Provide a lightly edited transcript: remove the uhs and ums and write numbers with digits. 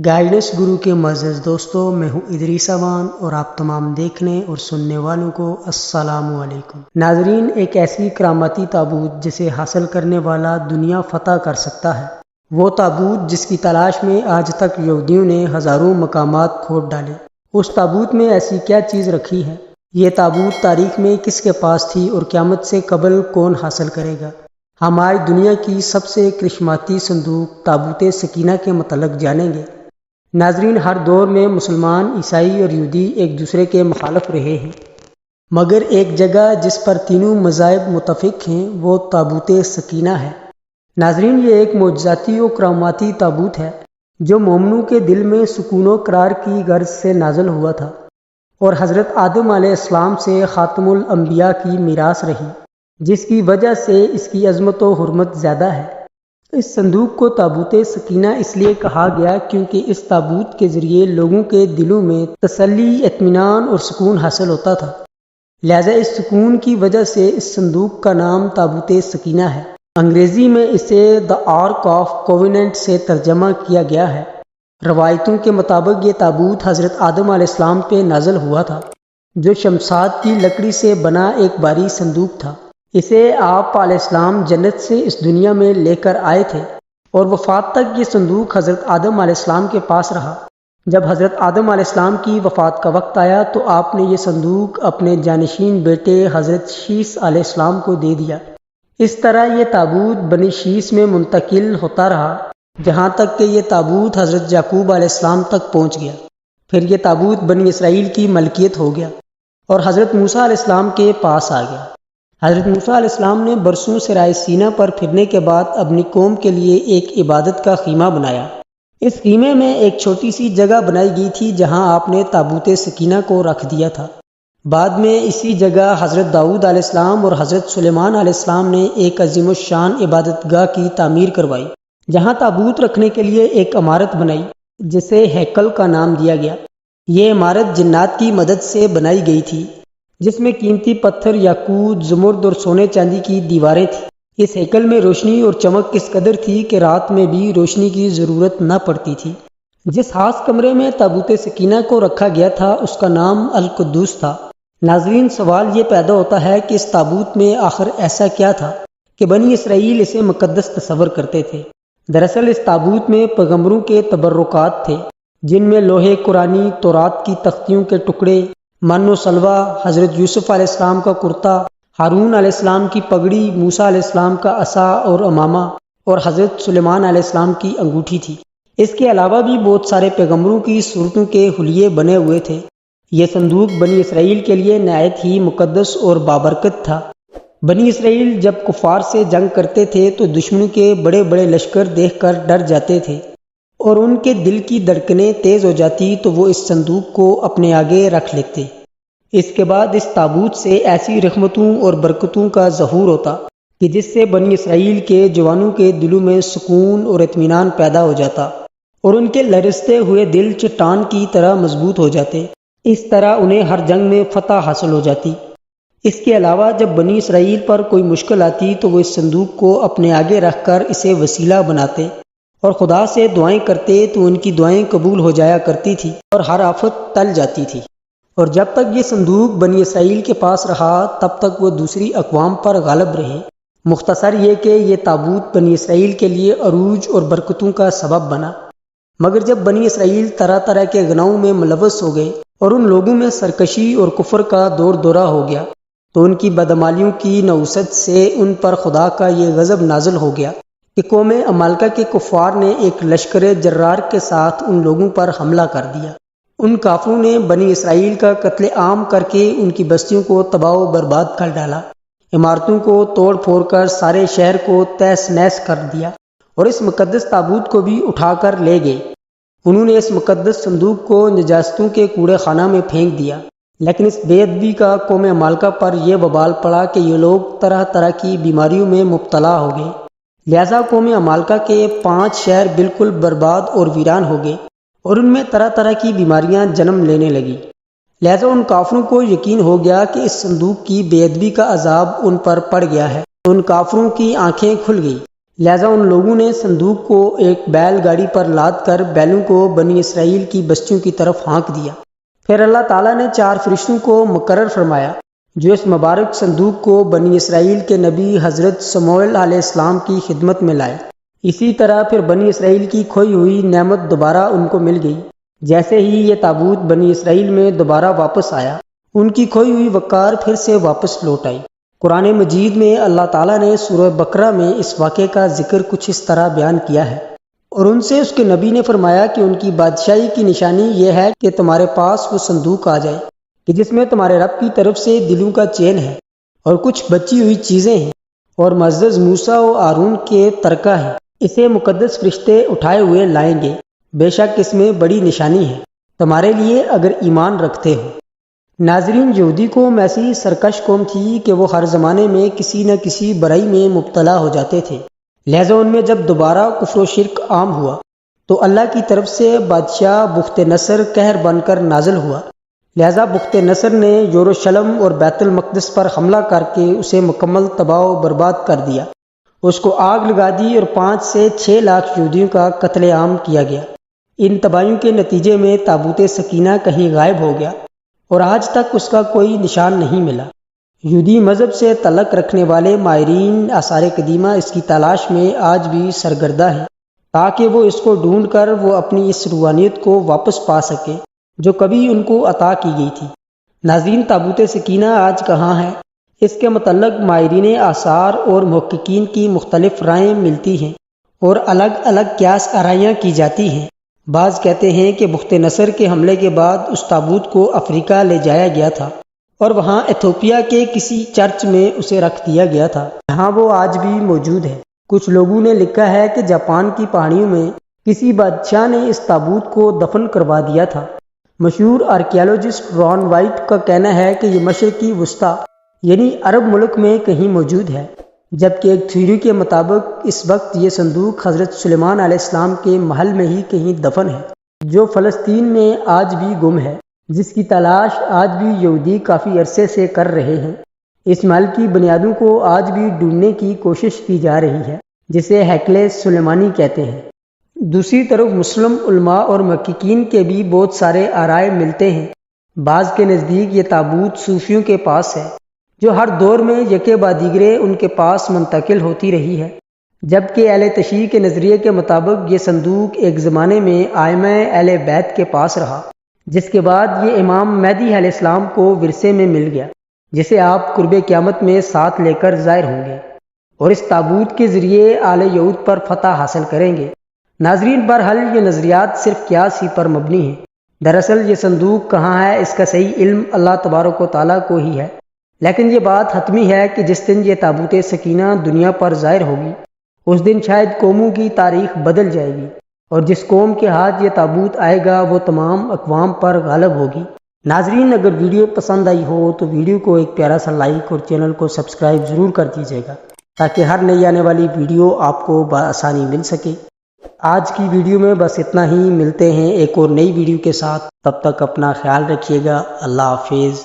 Guidance گرو کے معزز دوستوں، میں ہوں ادریس اوان اور آپ تمام دیکھنے اور سننے والوں کو السلام علیکم۔ ناظرین، ایک ایسی کرامتی تابوت جسے حاصل کرنے والا دنیا فتح کر سکتا ہے، وہ تابوت جس کی تلاش میں آج تک یہودیوں نے ہزاروں مقامات کھود ڈالے۔ اس تابوت میں ایسی کیا چیز رکھی ہے؟ یہ تابوت تاریخ میں کس کے پاس تھی اور قیامت سے قبل کون حاصل کرے گا؟ ہم آج دنیا کی سب سے کرشماتی صندوق تابوت سکینہ کے متعلق جانیں گے۔ ناظرین، ہر دور میں مسلمان، عیسائی اور یہودی ایک دوسرے کے مخالف رہے ہیں، مگر ایک جگہ جس پر تینوں مذاہب متفق ہیں وہ تابوت سکینہ ہے۔ ناظرین، یہ ایک معجزاتی و کراماتی تابوت ہے جو مومنوں کے دل میں سکون و قرار کی غرض سے نازل ہوا تھا اور حضرت آدم علیہ السلام سے خاتم الانبیاء کی میراث رہی، جس کی وجہ سے اس کی عظمت و حرمت زیادہ ہے۔ اس صندوق کو تابوت سکینہ اس لیے کہا گیا کیونکہ اس تابوت کے ذریعے لوگوں کے دلوں میں تسلی، اطمینان اور سکون حاصل ہوتا تھا، لہذا اس سکون کی وجہ سے اس صندوق کا نام تابوت سکینہ ہے۔ انگریزی میں اسے دی آرک آف کووننٹ سے ترجمہ کیا گیا ہے۔ روایتوں کے مطابق یہ تابوت حضرت آدم علیہ السلام پہ نازل ہوا تھا، جو شمشاد کی لکڑی سے بنا ایک بھاری صندوق تھا۔ اسے آپ علیہ السلام جنت سے اس دنیا میں لے کر آئے تھے اور وفات تک یہ صندوق حضرت آدم علیہ السلام کے پاس رہا۔ جب حضرت آدم علیہ السلام کی وفات کا وقت آیا تو آپ نے یہ صندوق اپنے جانشین بیٹے حضرت شیث علیہ السلام کو دے دیا۔ اس طرح یہ تابوت بنی شیث میں منتقل ہوتا رہا جہاں تک کہ یہ تابوت حضرت یعقوب علیہ السلام تک پہنچ گیا۔ پھر یہ تابوت بنی اسرائیل کی ملکیت ہو گیا اور حضرت موسیٰ علیہ السلام کے پاس آ گیا۔ حضرت موسیٰ علیہ السلام نے برسوں صحرائے سینا پر پھرنے کے بعد اپنی قوم کے لیے ایک عبادت کا خیمہ بنایا۔ اس خیمے میں ایک چھوٹی سی جگہ بنائی گئی تھی جہاں آپ نے تابوت سکینہ کو رکھ دیا تھا۔ بعد میں اسی جگہ حضرت داؤد علیہ السلام اور حضرت سلیمان علیہ السلام نے ایک عظیم الشان عبادت گاہ کی تعمیر کروائی، جہاں تابوت رکھنے کے لیے ایک عمارت بنائی جسے ہیکل کا نام دیا گیا۔ یہ عمارت جنات کی مدد سے بنائی گئی تھی، جس میں قیمتی پتھر، یاقوت، زمرد اور سونے چاندی کی دیواریں تھیں۔ اس ہیکل میں روشنی اور چمک اس قدر تھی کہ رات میں بھی روشنی کی ضرورت نہ پڑتی تھی۔ جس خاص کمرے میں تابوت سکینہ کو رکھا گیا تھا اس کا نام القدوس تھا۔ ناظرین، سوال یہ پیدا ہوتا ہے کہ اس تابوت میں آخر ایسا کیا تھا کہ بنی اسرائیل اسے مقدس تصور کرتے تھے؟ دراصل اس تابوت میں پیغمبروں کے تبرکات تھے، جن میں لوح قرآنی، تورات کی تختیوں کے ٹکڑے، من و سلوہ، حضرت یوسف علیہ السلام کا کرتا، ہارون علیہ السلام کی پگڑی، موسیٰ علیہ السلام کا عصا اور امامہ اور حضرت سلیمان علیہ السلام کی انگوٹھی تھی۔ اس کے علاوہ بھی بہت سارے پیغمبروں کی صورتوں کے حلیے بنے ہوئے تھے۔ یہ صندوق بنی اسرائیل کے لیے نہایت ہی مقدس اور بابرکت تھا۔ بنی اسرائیل جب کفار سے جنگ کرتے تھے تو دشمنوں کے بڑے بڑے لشکر دیکھ کر ڈر جاتے تھے اور ان کے دل کی دھڑکنیں تیز ہو جاتی تو وہ اس صندوق کو اپنے آگے رکھ لیتے۔ اس کے بعد اس تابوت سے ایسی رحمتوں اور برکتوں کا ظہور ہوتا کہ جس سے بنی اسرائیل کے جوانوں کے دلوں میں سکون اور اطمینان پیدا ہو جاتا اور ان کے لرزتے ہوئے دل چٹان کی طرح مضبوط ہو جاتے۔ اس طرح انہیں ہر جنگ میں فتح حاصل ہو جاتی۔ اس کے علاوہ جب بنی اسرائیل پر کوئی مشکل آتی تو وہ اس صندوق کو اپنے آگے رکھ کر اسے وسیلہ بناتے اور خدا سے دعائیں کرتے تو ان کی دعائیں قبول ہو جایا کرتی تھی اور ہر آفت ٹل جاتی تھی۔ اور جب تک یہ صندوق بنی اسرائیل کے پاس رہا تب تک وہ دوسری اقوام پر غالب رہے۔ مختصر یہ کہ یہ تابوت بنی اسرائیل کے لیے عروج اور برکتوں کا سبب بنا، مگر جب بنی اسرائیل طرح طرح کے گناہوں میں ملوث ہو گئے اور ان لوگوں میں سرکشی اور کفر کا دور دورہ ہو گیا تو ان کی بدعمالیوں کی نحوست سے ان پر خدا کا یہ غضب نازل ہو گیا کہ قوم عمالقہ کے کفار نے ایک لشکر جرار کے ساتھ ان لوگوں پر حملہ کر دیا۔ ان کافروں نے بنی اسرائیل کا قتل عام کر کے ان کی بستیوں کو تباہ و برباد کر ڈالا، عمارتوں کو توڑ پھوڑ کر سارے شہر کو تہس نہس کر دیا اور اس مقدس تابوت کو بھی اٹھا کر لے گئے۔ انہوں نے اس مقدس صندوق کو نجاستوں کے کوڑے خانہ میں پھینک دیا، لیکن اس بے ادبی کا قوم عمالقہ پر یہ وبال پڑا کہ یہ لوگ طرح طرح کی بیماریوں میں مبتلا ہو گئے، لہذا قوم عمالقہ کے 5 شہر بالکل برباد اور ویران ہو گئے اور ان میں طرح طرح کی بیماریاں جنم لینے لگیں۔ لہذا ان کافروں کو یقین ہو گیا کہ اس صندوق کی بے ادبی کا عذاب ان پر پڑ گیا ہے۔ ان کافروں کی آنکھیں کھل گئی، لہذا ان لوگوں نے صندوق کو ایک بیل گاڑی پر لاد کر بیلوں کو بنی اسرائیل کی بستیوں کی طرف ہانک دیا۔ پھر اللہ تعالیٰ نے 4 فرشتوں کو مقرر فرمایا جو اس مبارک صندوق کو بنی اسرائیل کے نبی حضرت سموئیل علیہ السلام کی خدمت میں لائے۔ اسی طرح پھر بنی اسرائیل کی کھوئی ہوئی نعمت دوبارہ ان کو مل گئی۔ جیسے ہی یہ تابوت بنی اسرائیل میں دوبارہ واپس آیا، ان کی کھوئی ہوئی وقار پھر سے واپس لوٹ آئی۔ قرآن مجید میں اللہ تعالیٰ نے سورہ بقرہ میں اس واقعے کا ذکر کچھ اس طرح بیان کیا ہے، اور ان سے اس کے نبی نے فرمایا کہ ان کی بادشاہی کی نشانی یہ ہے کہ تمہارے پاس وہ صندوق آ جائے کہ جس میں تمہارے رب کی طرف سے دلوں کا چین ہے اور کچھ بچی ہوئی چیزیں ہیں اور معزز موسیٰ و ہارون کے ترکہ ہیں۔ اسے مقدس فرشتے اٹھائے ہوئے لائیں گے، بے شک اس میں بڑی نشانی ہے تمہارے لیے اگر ایمان رکھتے ہو۔ ناظرین، یہودی قوم ایسی سرکش قوم تھی کہ وہ ہر زمانے میں کسی نہ کسی برائی میں مبتلا ہو جاتے تھے۔ لہذا ان میں جب دوبارہ کفر و شرک عام ہوا تو اللہ کی طرف سے بادشاہ بخت نصر قہر بن کر نازل ہوا۔ لہذا بخت نصر نے یروشلم اور بیت المقدس پر حملہ کر کے اسے مکمل تباہ و برباد کر دیا، اس کو آگ لگا دی اور 5 سے 6 لاکھ یہودیوں کا قتل عام کیا گیا۔ ان تباہیوں کے نتیجے میں تابوت سکینہ کہیں غائب ہو گیا اور آج تک اس کا کوئی نشان نہیں ملا۔ یہودی مذہب سے تعلق رکھنے والے ماہرین آثار قدیمہ اس کی تلاش میں آج بھی سرگردہ ہیں تاکہ وہ اس کو ڈھونڈ کر وہ اپنی اس روحانیت کو واپس پا سکے جو کبھی ان کو عطا کی گئی تھی۔ ناظرین، تابوت سکینہ آج کہاں ہے؟ اس کے متعلق ماہرین آثار اور محققین کی مختلف رائیں ملتی ہیں اور الگ الگ قیاس آرائیاں کی جاتی ہیں۔ بعض کہتے ہیں کہ بخت نصر کے حملے کے بعد اس تابوت کو افریقہ لے جایا گیا تھا اور وہاں ایتھوپیا کے کسی چرچ میں اسے رکھ دیا گیا تھا، جہاں وہ آج بھی موجود ہے۔ کچھ لوگوں نے لکھا ہے کہ جاپان کی پہاڑیوں میں کسی بادشاہ نے اس تابوت کو دفن کروا دیا تھا۔ مشہور آرکیالوجسٹ ران وائٹ کا کہنا ہے کہ یہ مشرقی وسطی یعنی عرب ملک میں کہیں موجود ہے، جبکہ ایک تھیوری کے مطابق اس وقت یہ صندوق حضرت سلیمان علیہ السلام کے محل میں ہی کہیں دفن ہے، جو فلسطین میں آج بھی گم ہے، جس کی تلاش آج بھی یہودی کافی عرصے سے کر رہے ہیں۔ اس محل کی بنیادوں کو آج بھی ڈھونڈنے کی کوشش کی جا رہی ہے، جسے ہیکل سلیمانی کہتے ہیں۔ دوسری طرف مسلم علماء اور محققین کے بھی بہت سارے آرائے ملتے ہیں۔ بعض کے نزدیک یہ تابوت صوفیوں کے پاس ہے، جو ہر دور میں یکے بعد دیگرے ان کے پاس منتقل ہوتی رہی ہے، جبکہ اہل تشیع کے نظریے کے مطابق یہ صندوق ایک زمانے میں ائمہ اہل بیت کے پاس رہا، جس کے بعد یہ امام مہدی علیہ السلام کو ورثے میں مل گیا، جسے آپ قرب قیامت میں ساتھ لے کر ظاہر ہوں گے اور اس تابوت کے ذریعے آل یہود پر فتح حاصل کریں گے۔ ناظرین، بہرحال یہ نظریات صرف قیاس ہی پر مبنی ہیں۔ دراصل یہ صندوق کہاں ہے اس کا صحیح علم اللہ تبارک و تعالیٰ کو ہی ہے، لیکن یہ بات حتمی ہے کہ جس دن یہ تابوت سکینہ دنیا پر ظاہر ہوگی اس دن شاید قوموں کی تاریخ بدل جائے گی، اور جس قوم کے ہاتھ یہ تابوت آئے گا وہ تمام اقوام پر غالب ہوگی۔ ناظرین، اگر ویڈیو پسند آئی ہو تو ویڈیو کو ایک پیارا سا لائک اور چینل کو سبسکرائب ضرور کر دیجیے گا تاکہ ہر نئی آنے والی ویڈیو آپ کو بآسانی مل سکے۔ آج کی ویڈیو میں بس اتنا ہی، ملتے ہیں ایک اور نئی ویڈیو کے ساتھ، تب تک اپنا خیال رکھیے گا۔ اللہ حافظ۔